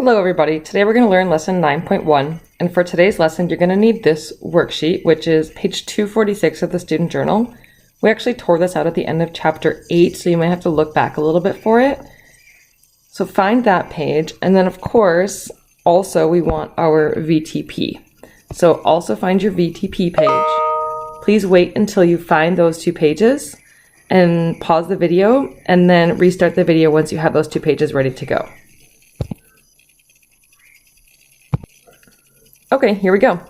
Hello everybody, today we're going to learn lesson 9.1, and for today's lesson you're going to need this worksheet, which is page 246 of the student journal. We actually tore this out at the end of chapter 8, so you might have to look back a little bit for it. So find that page, and then of course also we want our VTP. So also find your VTP page. Please wait until you find those two pages and pause the video, and then restart the video once you have those two pages ready to go. Okay, here we go.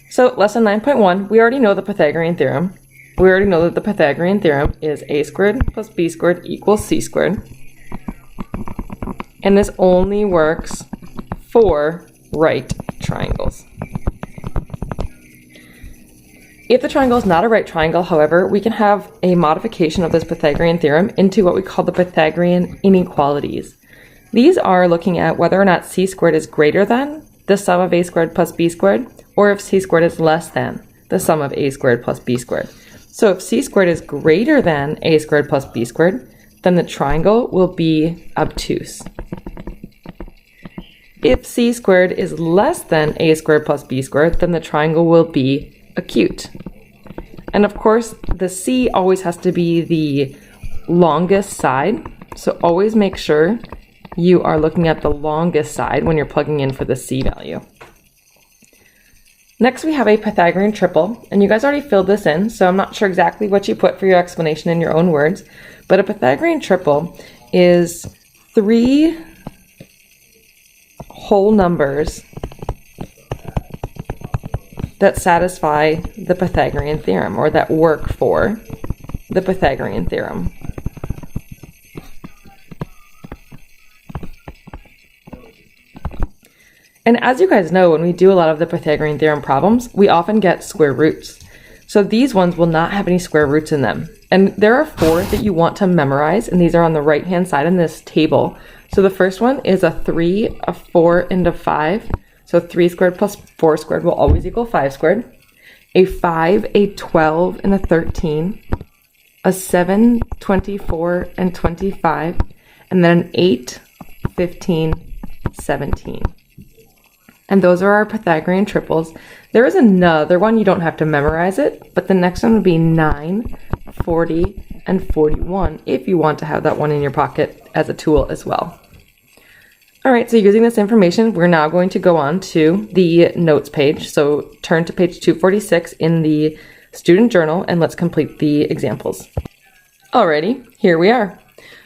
So lesson 9.1, we already know the Pythagorean theorem. We already know that the Pythagorean theorem is a squared plus b squared equals c squared. And this only works for right triangles. If the triangle is not a right triangle, however, we can have a modification of this Pythagorean theorem into what we call the Pythagorean inequalities. These are looking at whether or not c squared is greater than the sum of a squared plus b squared, or if c squared is less than the sum of a squared plus b squared. So if c squared is greater than a squared plus b squared, then the triangle will be obtuse. If c squared is less than a squared plus b squared, then the triangle will be acute. And of course, the c always has to be the longest side, so always make sure you are looking at the longest side when you're plugging in for the c value. Next we have a Pythagorean triple, and you guys already filled this in, so I'm not sure exactly what you put for your explanation in your own words, but a Pythagorean triple is three whole numbers that satisfy the Pythagorean theorem, or that work for the Pythagorean theorem. And as you guys know, when we do a lot of the Pythagorean theorem problems, we often get square roots. So these ones will not have any square roots in them. And there are four that you want to memorize, and these are on the right-hand side in this table. So the first one is a 3, a 4, and a 5. So 3 squared plus 4 squared will always equal 5 squared. A 5, a 12, and a 13. A 7, 24, and 25. And then an 8, 15, 17. And those are our Pythagorean triples. There is another one, you don't have to memorize it, but the next one would be 9, 40, and 41, if you want to have that one in your pocket as a tool as well. All right, so using this information, we're now going to go on to the notes page. So turn to page 246 in the student journal, and let's complete the examples. Alrighty, here we are.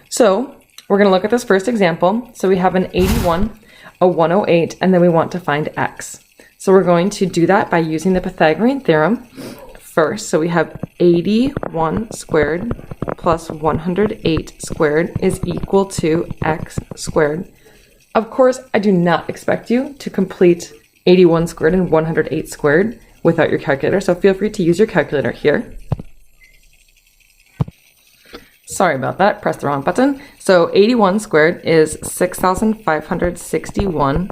So we're gonna look at this first example. So we have an 81, a 108, and then we want to find x. So we're going to do that by using the Pythagorean theorem first. So we have 81 squared plus 108 squared is equal to x squared. Of course, I do not expect you to complete 81 squared and 108 squared without your calculator, so feel free to use your calculator here. Sorry about that, pressed the wrong button. So 81 squared is 6,561.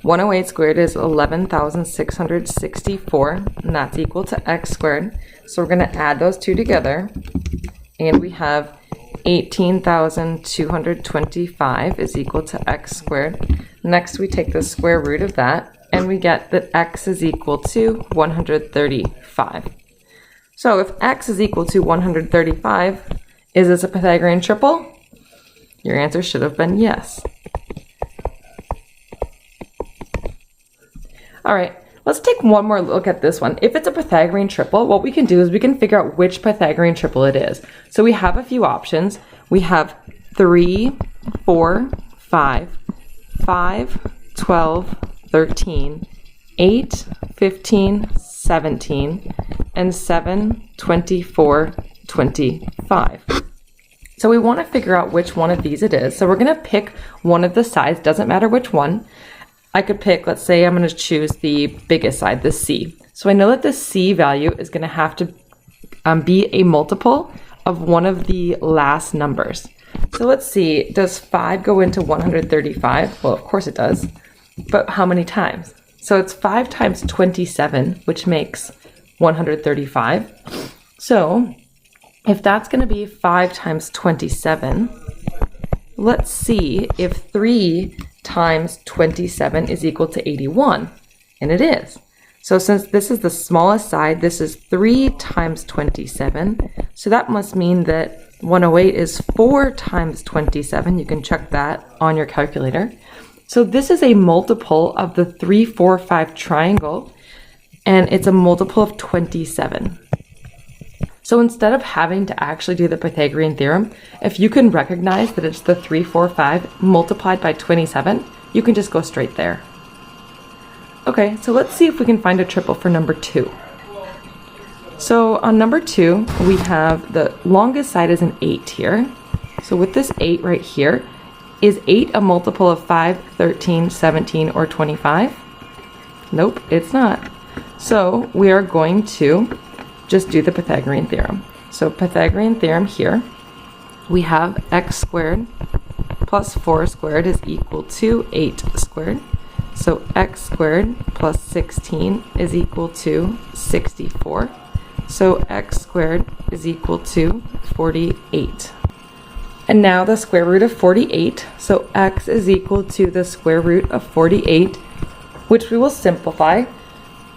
108 squared is 11,664, and that's equal to x squared. So we're going to add those two together, and we have 18,225 is equal to x squared. Next, we take the square root of that, and we get that x is equal to 135. So if x is equal to 135, is this a Pythagorean triple? Your answer should have been yes. All right, let's take one more look at this one. If it's a Pythagorean triple, what we can do is we can figure out which Pythagorean triple it is. So we have a few options. We have 3, 4, 5, 5, 12, 13, 8, 15, 17, and 7, 24, 25. So we want to figure out which one of these it is. So we're going to pick one of the sides, doesn't matter which one. I could pick, let's say I'm going to choose the biggest side, the c. So I know that the c value is going to have to be a multiple of one of the last numbers. So let's see, does 5 go into 135? Well, of course it does, but how many times? So it's 5 times 27, which makes 135. So if that's going to be 5 times 27, let's see if 3 times 27 is equal to 81? And it is. So since this is the smallest side, this is 3 times 27. So that must mean that 108 is 4 times 27. You can check that on your calculator. So this is a multiple of the 3, 4, 5 triangle, and it's a multiple of 27. So instead of having to actually do the Pythagorean theorem, if you can recognize that it's the 3, 4, 5 multiplied by 27, you can just go straight there. Okay, so let's see if we can find a triple for number 2. So on number 2, we have the longest side is an 8 here. So with this 8 right here, is 8 a multiple of 5, 13, 17, or 25? Nope, it's not. So we are going to just do the Pythagorean theorem. So Pythagorean theorem here, we have x squared plus 4 squared is equal to 8 squared. So x squared plus 16 is equal to 64. So x squared is equal to 48. And now the square root of 48. So x is equal to the square root of 48, which we will simplify.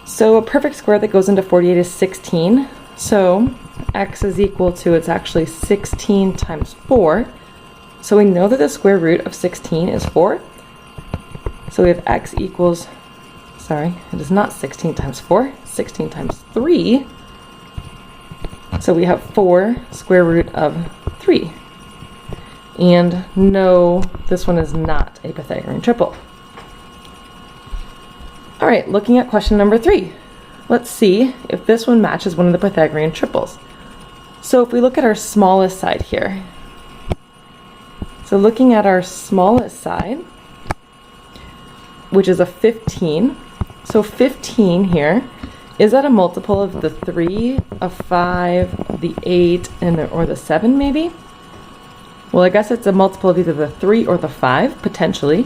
So a perfect square that goes into 48 is 16. So x is equal to, it's actually 16 times 4. So we know that the square root of 16 is 4. So we have x equals, sorry, it is not 16 times 4, 16 times 3. So we have 4 square root of 3. And no, this one is not a Pythagorean triple. All right, looking at question number 3. Let's see if this one matches one of the Pythagorean triples. So if we look at our smallest side here. So looking at our smallest side, which is a 15. So 15 here, is that a multiple of the 3, of 5, of the 8, or the 7 maybe? Well, I guess it's a multiple of either the 3 or the 5, potentially.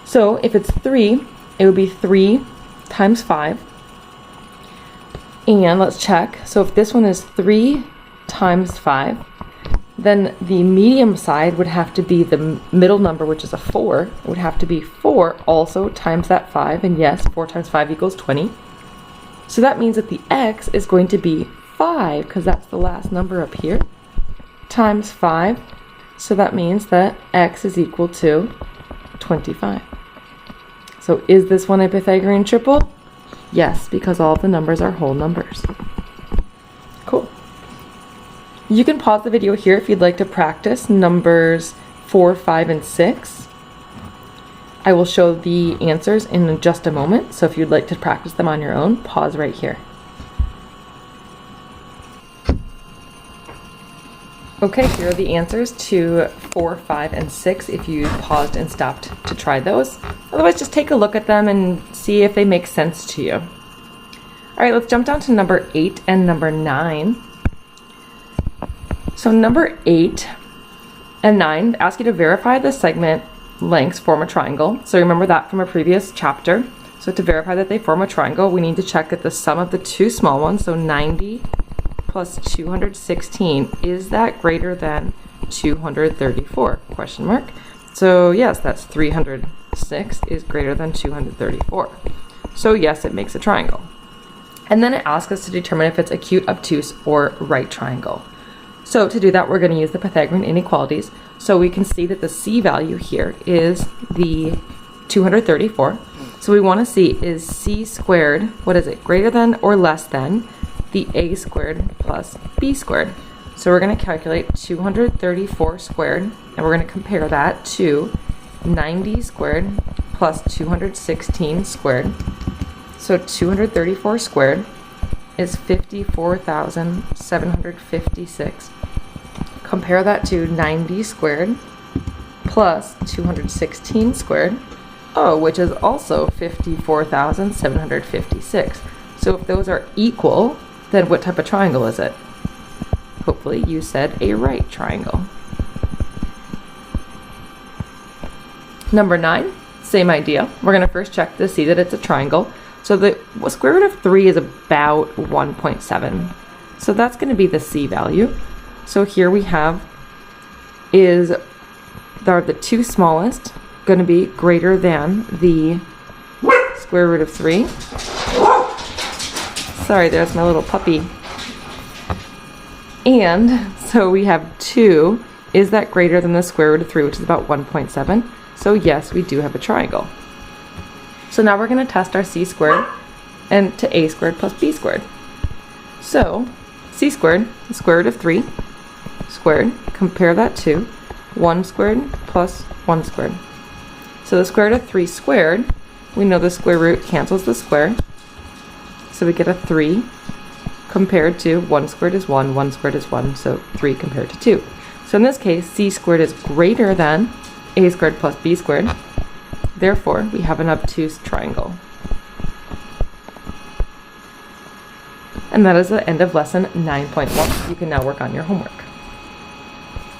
So if it's 3, it would be 3 times 5. And let's check. So if this one is 3 times 5, then the medium side would have to be the middle number, which is a 4. It would have to be 4 also times that 5. And yes, 4 times 5 equals 20. So that means that the x is going to be 5, because that's the last number up here, times 5. So that means that x is equal to 25. So is this one a Pythagorean triple? Yes, because all of the numbers are whole numbers. Cool. You can pause the video here if you'd like to practice numbers 4, 5, and 6. I will show the answers in just a moment, so if you'd like to practice them on your own, pause right here. Okay, here are the answers to 4, 5, and 6 if you paused and stopped to try those. Otherwise, just take a look at them and see if they make sense to you. All right, let's jump down to number 8 and number 9. So number 8 and 9 ask you to verify the segment lengths form a triangle. So remember that from a previous chapter. So to verify that they form a triangle, we need to check that the sum of the two small ones, so 90 plus 216, is that greater than 234? Question mark. So yes, that's 306 is greater than 234. So yes, it makes a triangle. And then it asks us to determine if it's acute, obtuse, or right triangle. So to do that, we're going to use the Pythagorean inequalities. So we can see that the c value here is the 234. So we want to see, is c squared, what is it, greater than or less than the a squared plus b squared? So we're going to calculate 234 squared, and we're going to compare that to 90 squared plus 216 squared. So 234 squared is 54,756. Compare that to 90 squared plus 216 squared, which is also 54,756. So if those are equal, then what type of triangle is it? Hopefully you said a right triangle. Number 9, same idea. We're going to first check to see that it's a triangle. So the square root of 3 is about 1.7. So that's going to be the c value. So here we have the two smallest going to be greater than the square root of 3. Sorry, there's my little puppy. And so we have 2. Is that greater than the square root of 3, which is about 1.7? So yes, we do have a triangle. So now we're going to test our c squared and to a squared plus b squared. So c squared, the square root of 3 squared, compare that to 1 squared plus 1 squared. So the square root of 3 squared, we know the square root cancels the square. So we get a 3 compared to 1 squared is 1, 1 squared is 1, so 3 compared to 2. So in this case, c squared is greater than a squared plus b squared. Therefore, we have an obtuse triangle. And that is the end of lesson 9.1. You can now work on your homework.